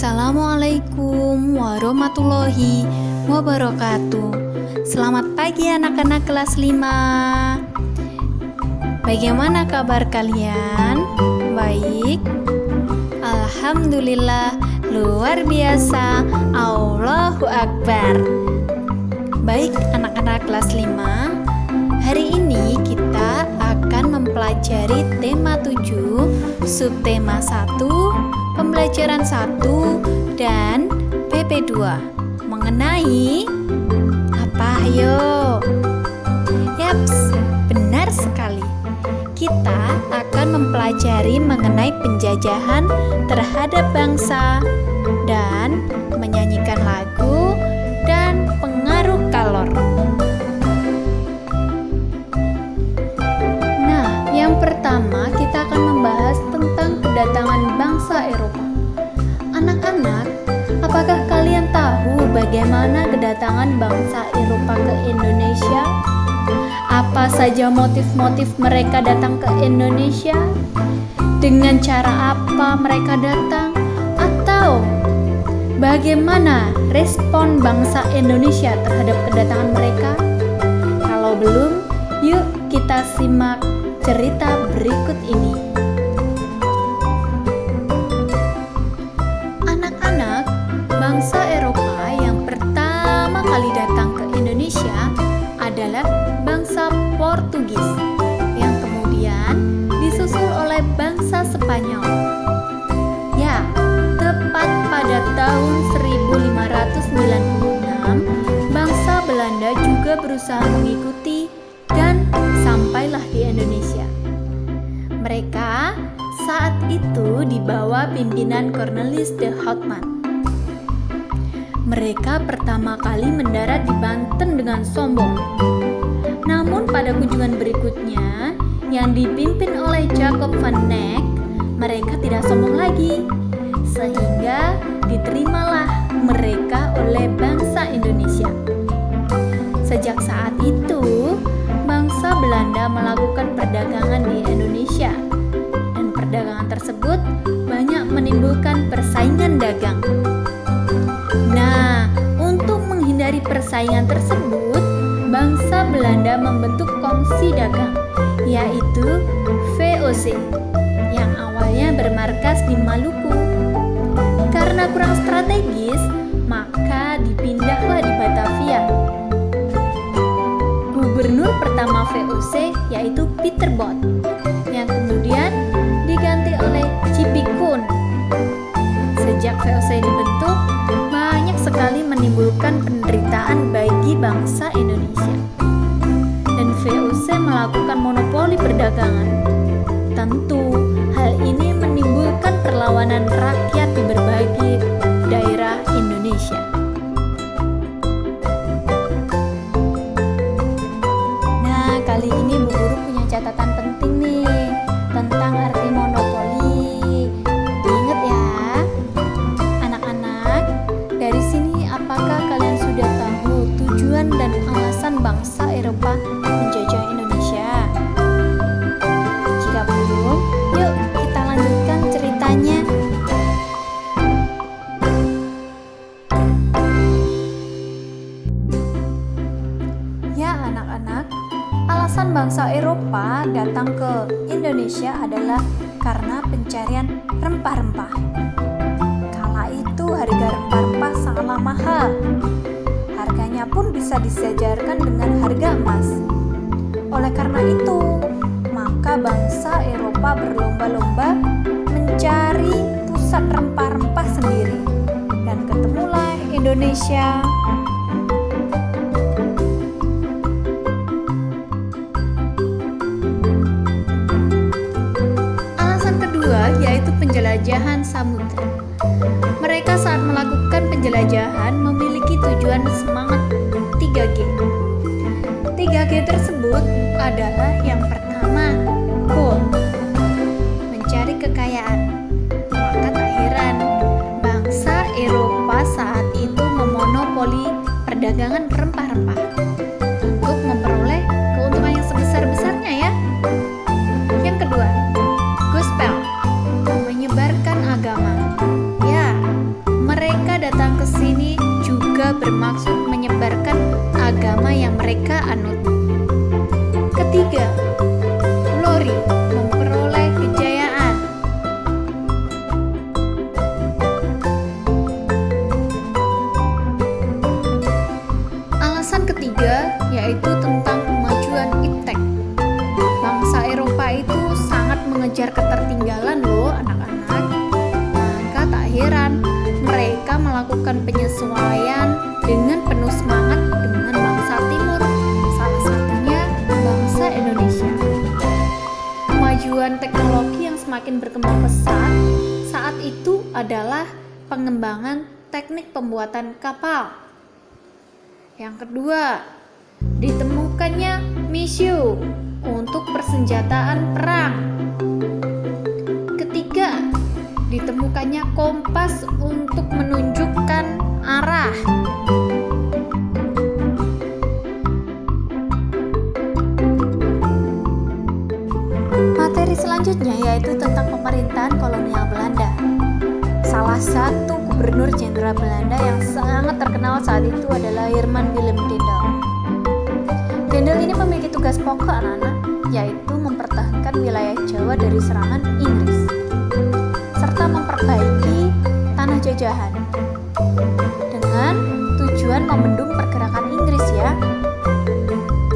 Assalamualaikum warahmatullahi wabarakatuh. Selamat pagi anak-anak kelas 5. Bagaimana kabar kalian? Baik? Alhamdulillah, luar biasa. Allahu Akbar. Baik anak-anak kelas 5, hari ini kita akan mempelajari tema 7, subtema 1, pembelajaran 1 dan PP2 mengenai apa? Ayo. Yaps, benar sekali. Kita akan mempelajari mengenai penjajahan terhadap bangsa dan menyanyikan lagu dan pengaruh kalor. Nah, yang pertama kita akan membahas tentang kedatangan bangsa Eropa. Anak-anak, apakah kalian tahu bagaimana kedatangan bangsa Eropa ke Indonesia? Apa saja motif-motif mereka datang ke Indonesia? Dengan cara apa mereka datang? Atau bagaimana respon bangsa Indonesia terhadap kedatangan mereka? Kalau belum, yuk kita simak cerita berikut ini. Anak-anak, bangsa Eropa yang pertama kali datang ke Indonesia adalah bangsa Portugis, yang kemudian disusul oleh bangsa Spanyol. Ya, tepat pada tahun 1596, bangsa Belanda juga berusaha mengikuti dan sampailah di Indonesia. Mereka saat itu di bawah pimpinan Cornelis de Houtman. Mereka pertama kali mendarat di Banten dengan sombong. Namun pada kunjungan berikutnya yang dipimpin oleh Jacob van Eyck, mereka tidak sombong lagi, sehingga diterimalah mereka oleh bangsa Indonesia. Sejak saat itu, bangsa Belanda melakukan perdagangan di Indonesia, dan perdagangan tersebut banyak menimbulkan persaingan dagang. Nah, untuk menghindari persaingan tersebut, bangsa Belanda membentuk kongsi dagang, yaitu VOC, yang awalnya bermarkas di Maluku. Karena kurang strategis, maka dipindahlah di Batavia. Gubernur pertama VOC yaitu Peter Both, yang kemudian diganti oleh J.P. Koen. Sejak VOC dibentuk, banyak sekali menimbulkan penderitaan bagi bangsa Indonesia. Dan VOC melakukan monopoli perdagangan. Tentu, hal ini menimbulkan perlawanan rakyat di berbagai daerah Indonesia. Nah, kali ini Bu Guru punya catatan penting nih tentang arti monopoli. Diingat ya, anak-anak. Dari sini apakah kalian sudah tahu tujuan dan alasan bangsa Eropa menjajah Indonesia? Jika belum, yuk kita lanjutkan ceritanya. Ya anak-anak, alasan bangsa Eropa datang ke Indonesia adalah karena pencarian rempah-rempah. Kala itu harga rempah-rempah sangatlah mahal. Harganya pun bisa disejarkan dengan harga emas. Oleh karena itu, maka bangsa Eropa berlomba-lomba mencari pusat rempah-rempah sendiri. Dan ketemulah Indonesia. Alasan kedua yaitu penjelajahan samudra. Mereka saat melakukan penjelajahan memiliki tujuan semangat 3G. 3G tersebut adalah yang pertama, gold, mencari kekayaan. Maka tak heran, bangsa Eropa saat itu memonopoli perdagangan rempah-rempah untuk memperoleh keuntungan yang sebesar-besarnya ya. Yang kedua, gospel, menyebarkan agama. Ya, bermaksud menyebarkan agama yang mereka anut. Ketiga, glory, memperoleh kejayaan. Alasan ketiga yaitu tentang kemajuan iptek. Bangsa Eropa itu sangat mengejar ketertinggalan loh anak-anak. Maka tak heran mereka melakukan penyesuaian dengan penuh semangat dengan bangsa Timur, salah satunya bangsa Indonesia. Kemajuan teknologi yang semakin berkembang pesat saat itu adalah pengembangan teknik pembuatan kapal. Yang kedua, ditemukannya misiu untuk persenjataan perang. Ketiga, ditemukannya kompas untuk menunjukkan arah. Materi selanjutnya yaitu tentang pemerintahan kolonial Belanda. Salah satu gubernur jenderal Belanda yang sangat terkenal saat itu adalah Herman Willem Dendel. Dendel ini memiliki tugas pokok anak-anak, yaitu mempertahankan wilayah Jawa dari serangan Inggris, serta memperbaiki tanah jajahan, dengan tujuan membendung pergerakan Inggris ya.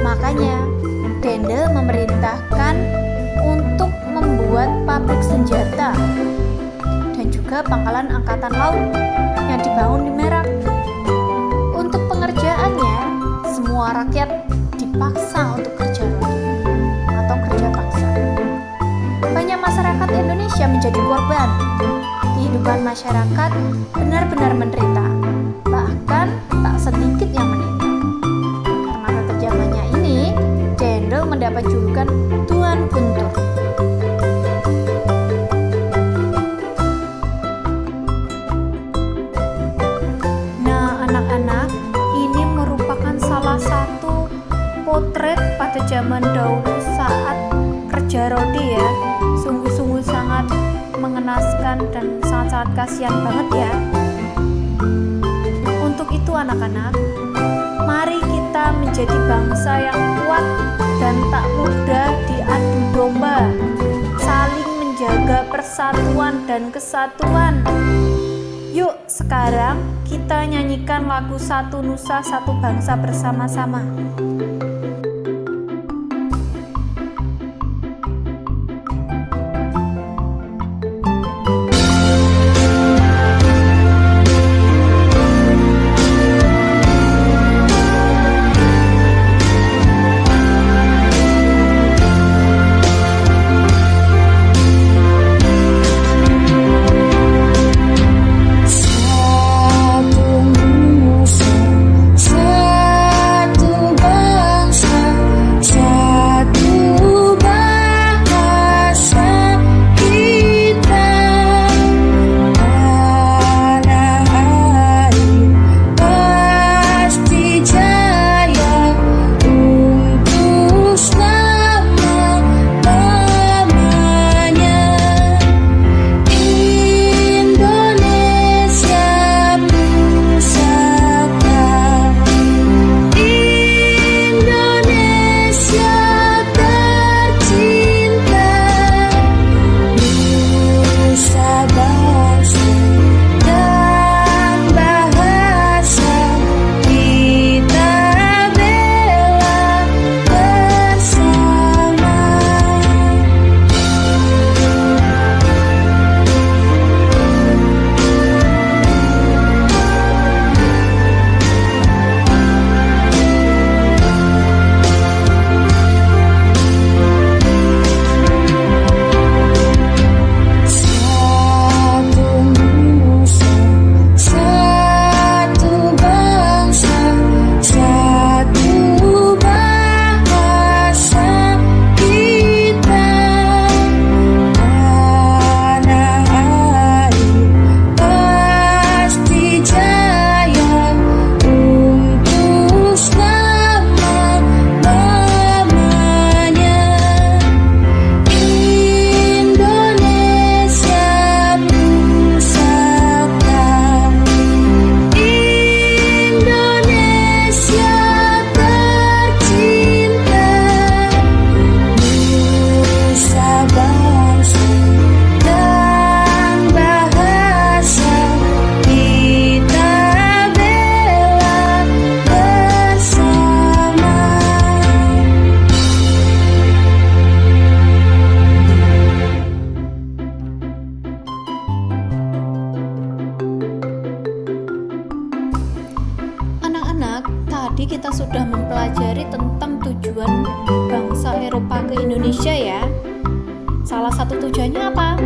Makanya, Dendel memerintahkan untuk membuat pabrik senjata dan juga pangkalan angkatan laut yang dibangun di Merak. Untuk pengerjaannya, semua rakyat dipaksa untuk kerja rodi atau kerja paksa. Banyak masyarakat Indonesia menjadi korban. Kehidupan masyarakat benar-benar menderita, bahkan tak sedikit yang meninggal. Karena kekejamannya ini, Dendel mendapat julukan Tuan Guntur. Nah, anak-anak, ini merupakan salah satu potret pada zaman dahulu saat kerja rodi ya. Sungguh-sungguh sangat mengenaskan dan sangat-sangat kasihan banget ya. Untuk itu anak-anak, mari kita menjadi bangsa yang kuat dan tak mudah diadu domba, saling menjaga persatuan dan kesatuan. Yuk sekarang kita nyanyikan lagu Satu Nusa Satu Bangsa bersama-sama. Satu Tadi kita sudah mempelajari tentang tujuan bangsa Eropa ke Indonesia ya. Salah satu tujuannya apa?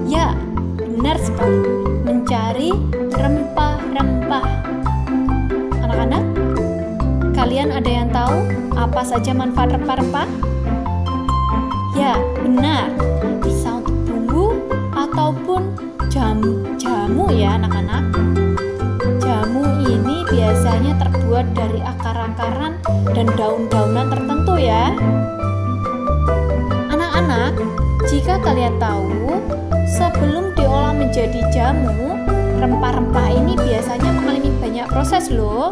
Ya, benar sekali, mencari rempah-rempah. Anak-anak, kalian ada yang tahu apa saja manfaat rempah-rempah? Ya, benar, bisa untuk bumbu ataupun jamu ya anak-anak. Jamu ini biasanya terbuat dari akar-akaran dan daun-daunan tertentu ya. Anak-anak, jika kalian tahu, sebelum diolah menjadi jamu, rempah-rempah ini biasanya mengalami banyak proses loh.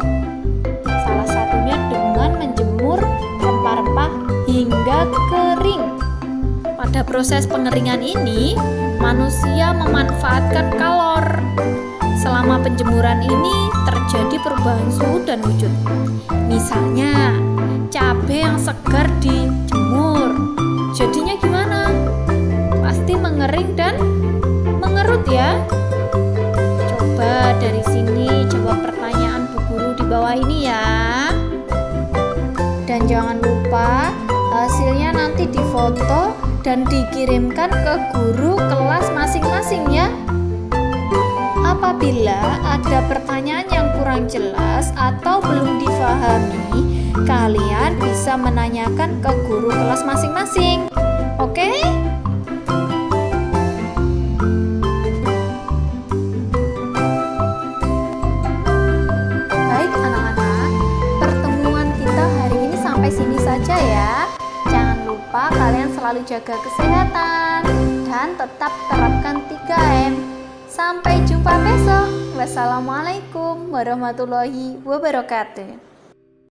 Salah satunya dengan menjemur rempah-rempah hingga kering. Pada proses pengeringan ini, manusia memanfaatkan kalor. Selama penjemuran ini terjadi perubahan suhu dan wujud. Misalnya, cabai yang segar dijemur. Jadinya gimana? Pasti mengering dan mengerut ya. Coba dari sini jawab pertanyaan Bu Guru di bawah ini ya. Dan jangan lupa hasilnya nanti difoto dan dikirimkan ke guru kelas masing-masing ya. Apabila ada pertanyaan yang kurang jelas atau belum difahami, kalian bisa menanyakan ke guru kelas masing-masing. Oke? Baik anak-anak, pertemuan kita hari ini sampai sini saja ya. Jangan lupa kalian selalu jaga kesehatan dan tetap terapkan 3M. Sampai jumpa besok. Wassalamualaikum warahmatullahi wabarakatuh.